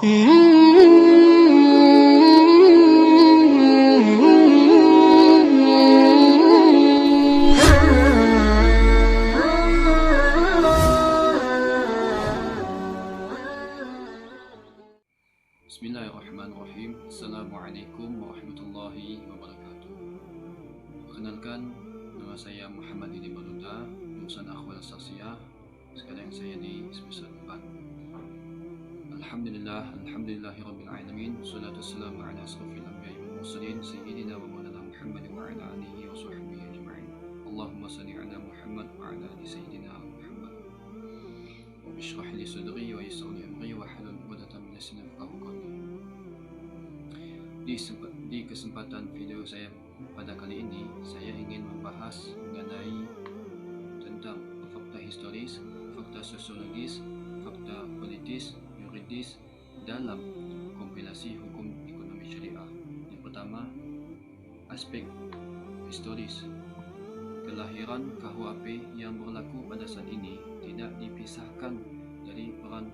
Bismillahirrahmanirrahim. Assalamualaikum warahmatullahi wabarakatuh. Perkenalkan, nama saya Muhammad Didi Baluda, jurusan Akhwal Saksiyah. Sekarang saya di semester 4. Alhamdulillahirabbil alamin. Wassalatu wassalamu ala asrofil anbiya'i wal mursalin sayyidina wa maulana Muhammad wa ala alihi wa sahbihi ajma'in. Allahumma shalli ala Muhammad wa ala ali sayyidina Muhammad. Rabbi shrah li sadri wa yassir li amri wa hlul 'uqdatam min lisani yafqahu qawli. Di kesempatan video saya pada kali ini, saya ingin membahas mengenai tentang fakta historis, fakta sosiologis, fakta politis, yuridis dalam kompilasi hukum ekonomi syariah. Yang pertama, aspek historis. Kelahiran KUHP yang berlaku pada saat ini tidak dipisahkan dari peran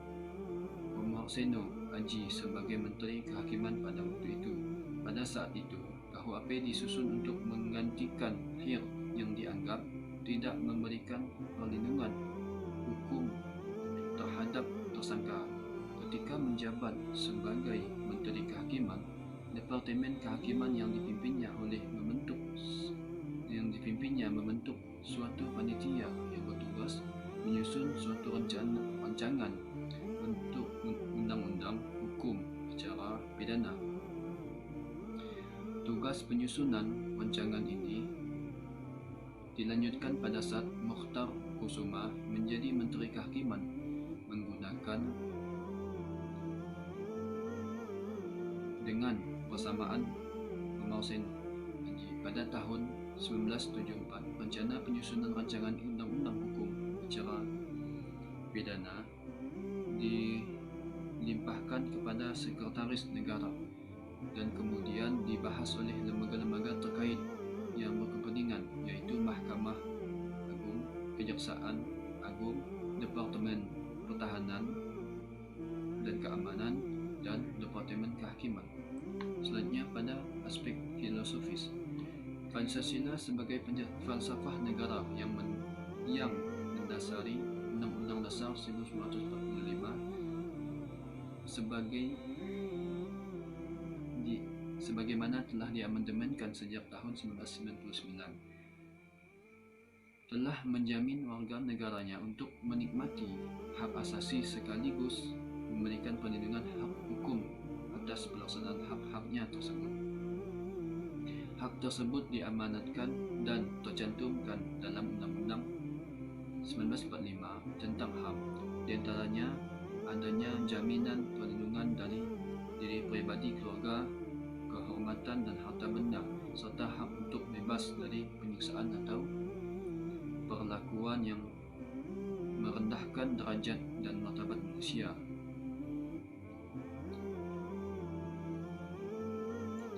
Umar Seno Haji sebagai Menteri Kehakiman pada waktu itu. Pada saat itu, KUHP disusun untuk menggantikan HIR yang dianggap tidak memberikan perlindungan hukum terhadap tersangka. Ketika menjabat sebagai Menteri Kehakiman, Departemen Kehakiman yang dipimpinnya membentuk suatu panitia yang bertugas menyusun suatu rancangan untuk undang-undang hukum acara pidana. Tugas penyusunan rancangan ini dilanjutkan pada saat Mukhtar Kusuma menjadi Menteri Kehakiman menggunakan dengan bersamaan Umar Seno Haji. Pada tahun 1974, rencana penyusunan rancangan undang-undang hukum acara pidana dilimpahkan kepada Sekretaris Negara dan kemudian dibahas oleh lembaga-lembaga terkait yang berkepentingan, yaitu Mahkamah Agung, Kejaksaan Agung, Departemen Pertahanan dan Keamanan, dan Departemen Kehakiman. Selanjutnya, pada aspek filosofis, Pancasila sebagai falsafah negara yang mendasari Undang-Undang Dasar 1945 sebagaimana telah diamandemenkan sejak tahun 1999, telah menjamin warga negaranya untuk menikmati hak asasi sekaligus memberikan perlindungan hak hukum atas pelaksanaan hak-haknya tersebut. Hak tersebut diamanatkan dan tercantumkan dalam Undang-Undang 1945 tentang HAM, di antaranya adanya jaminan perlindungan dari diri pribadi, keluarga, kehormatan dan harta benda, serta hak untuk bebas dari penyiksaan atau perlakuan yang merendahkan derajat dan martabat manusia.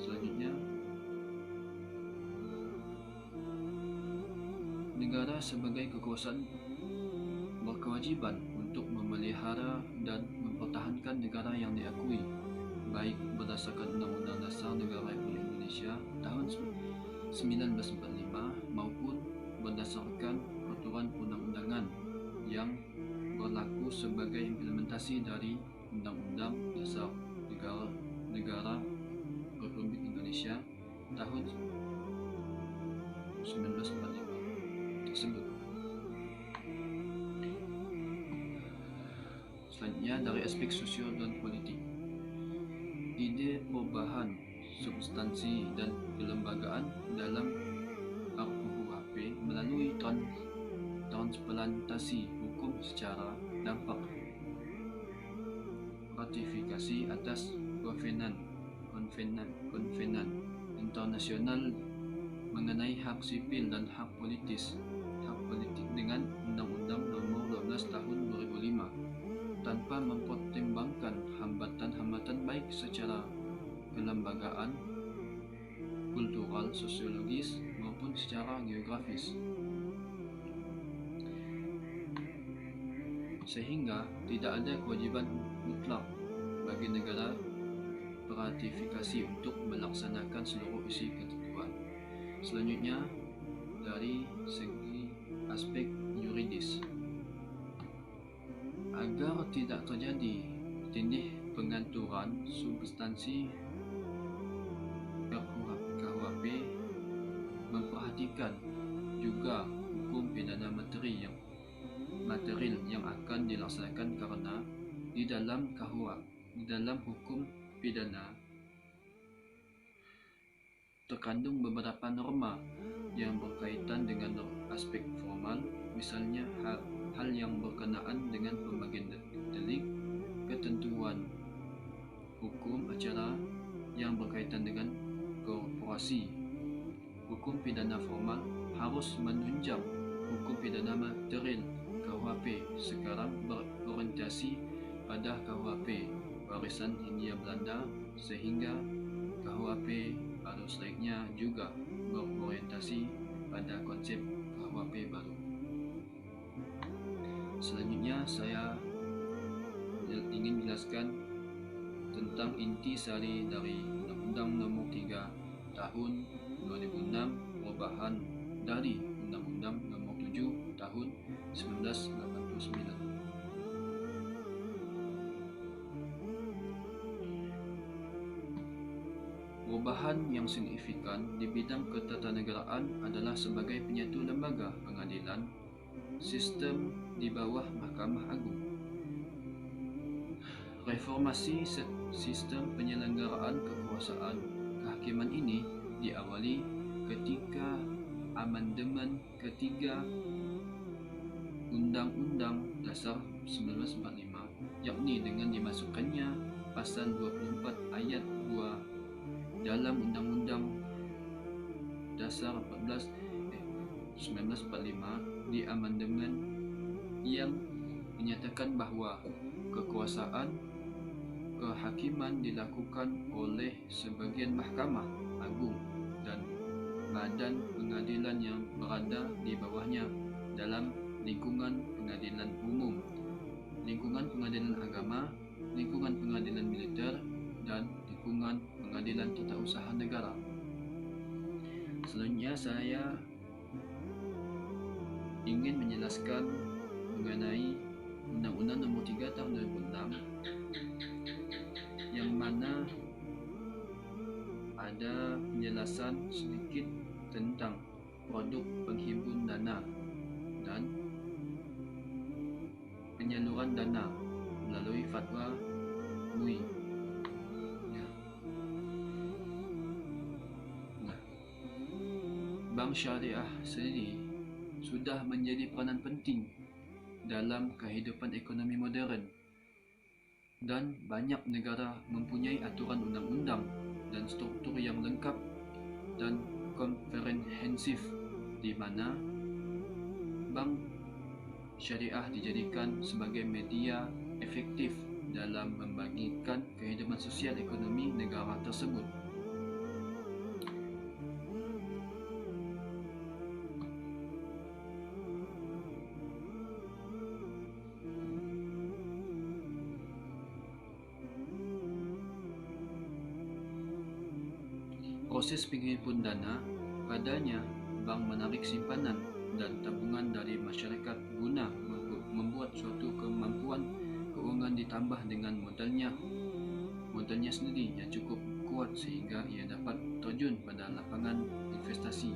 Selanjutnya, negara sebagai kekuasaan berkewajiban untuk memelihara dan mempertahankan negara yang diakui, baik berdasarkan Undang-Undang Dasar Negara Republik Indonesia tahun 1945 maupun berdasarkan peraturan perundang-undangan yang berlaku sebagai implementasi dari Undang-Undang Dasar Negara Republik Indonesia tahun 1945 tersebut. Selanjutnya, dari aspek sosial dan politik, ide perubahan substansi dan kelembagaan dalam KUHP melalui transplantasi hukum secara dampak, ratifikasi atas konvenan internasional mengenai hak sipil dan hak politik dengan Undang-Undang Nomor 12 Tahun 2005, tanpa mempertimbangkan hambatan-hambatan baik secara kelembagaan, kultural, sosiologis maupun secara geografis, sehingga tidak ada kewajiban mutlak bagi negara berratifikasi untuk melaksanakan seluruh isi ketentuan. Selanjutnya, dari segi aspek yuridis, agar tidak terjadi tindih pengaturan substansi KUHP memperhatikan juga hukum pidana material yang akan dilaksanakan, karena di dalam hukum pidana terkandung beberapa norma yang berkaitan dengan aspek formal, misalnya hal yang berkenaan dengan pembagian delik, ketentuan hukum acara yang berkaitan dengan korporasi. Hukum pidana formal harus menunjang hukum pidana material KUHP sekarang berorientasi pada KUHP warisan Hindia Belanda, sehingga KUHP baru sebaiknya juga berorientasi pada konsep KUHP baru. Selanjutnya, saya ingin menjelaskan tentang intisari dari Undang-Undang Nomor 3 Tahun 2006, perubahan dari Undang-Undang Nomor 7 Tahun 1989. Perubahan yang signifikan di bidang ketatanegaraan adalah sebagai penyatu lembaga pengadilan sistem di bawah Mahkamah Agung. Reformasi sistem penyelenggaraan kekuasaan kehakiman ini diawali ketika amandemen ketiga Undang-Undang Dasar 1945, yakni dengan dimasukkannya pasal 24 ayat 2 dalam Undang-Undang Dasar 1945 di amandemen yang menyatakan bahwa kekuasaan kehakiman dilakukan oleh sebagian Mahkamah Agung dan badan pengadilan yang berada di bawahnya dalam lingkungan pengadilan umum, lingkungan pengadilan agama, lingkungan pengadilan militer, dan lingkungan pengadilan tata usaha negara. Selanjutnya, saya ingin menjelaskan mengenai Undang-Undang Nomor 3 Tahun 2006, yang mana ada penjelasan sedikit tentang produk penghimpun dana dan penyaluran dana melalui fatwa MUI. Bank Syariah sendiri sudah menjadi peranan penting dalam kehidupan ekonomi moden, dan banyak negara mempunyai aturan undang-undang dan struktur yang lengkap dan komprehensif, di mana bank syariah dijadikan sebagai media efektif dalam membagikan kehidupan sosial ekonomi negara tersebut. Proses penghimpun dana, padanya bank menarik simpanan dan tabungan dari masyarakat guna membuat suatu kemampuan keuangan ditambah dengan modalnya sendiri yang cukup kuat sehingga ia dapat terjun pada lapangan investasi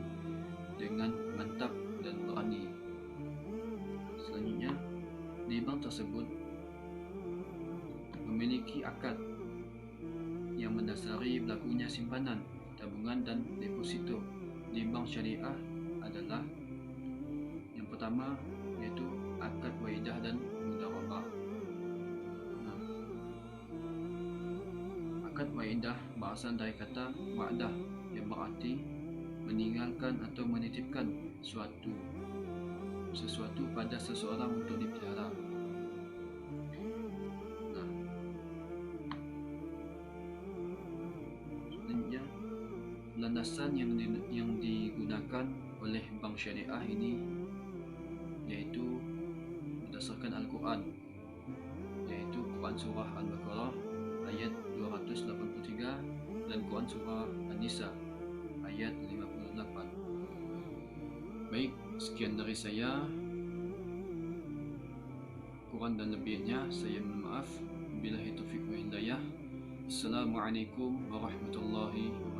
dengan mantap dan berani. Selanjutnya, di bank tersebut memiliki akad yang mendasari berlakunya simpanan, tabungan, dan deposito di bank syariah adalah yang pertama, yaitu akad waidah dan mudharabah. Akad waidah berasal dari kata wa'dah yang berarti meninggalkan atau menitipkan sesuatu pada seseorang untuk dipelihara. Landasan yang digunakan oleh bank syariah ini yaitu berdasarkan Al-Quran, yaitu Quran Surah Al-Baqarah ayat 283 dan Quran surah An-Nisa ayat 58. Baik, sekian dari saya. Kurang dan lebihnya saya mohon maaf. Billahi taufiq wa hidayah. Assalamualaikum warahmatullahi wabarakatuh.